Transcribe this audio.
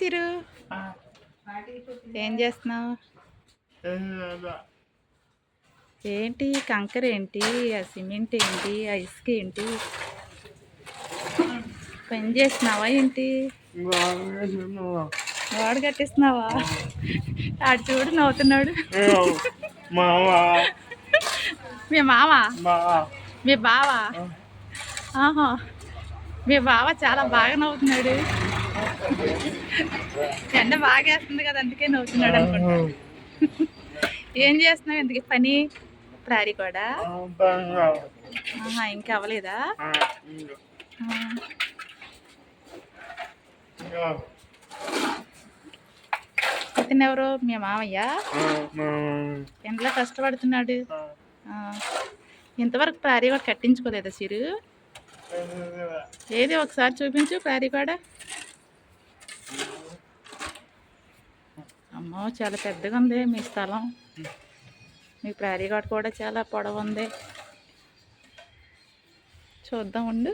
తిరు ఏం చేస్తున్నావు? ఏంటి కంకర ఏంటి, ఆ సిమెంట్ ఏంటి, ఆ ఇసుక ఏంటి? పని చేస్తున్నావా ఏంటి? గోడ కట్టిస్తున్నావా? ఆడు చూడు నవ్వుతున్నాడు. మీ మామ, మీ బావ. ఆహా, మీ బావ చాలా బాగా నవ్వుతున్నాడు. ఎండ బాగా వేస్తుంది కదా, అందుకే నవ్వుతున్నాడు అనుకుంటా. ఏం చేస్తున్నావు ఎందుకు పని? ప్రారీ కూడా ఇంకా అవ్వలేదా? ఇతను ఎవరు? మీ మామయ్య ఎండలో కష్టపడుతున్నాడు. ఇంతవరకు ప్రారీ కూడా కట్టించుకోలేదా సిరు? ఏది ఒకసారి చూపించు ప్రారీ కూడా. అమ్మో, చాలా పెద్దగా ఉంది మీ స్థలం. మీ ప్రారీ గార్డ్ కూడా చాలా పొడవు ఉంది. చూద్దాం ఉండు.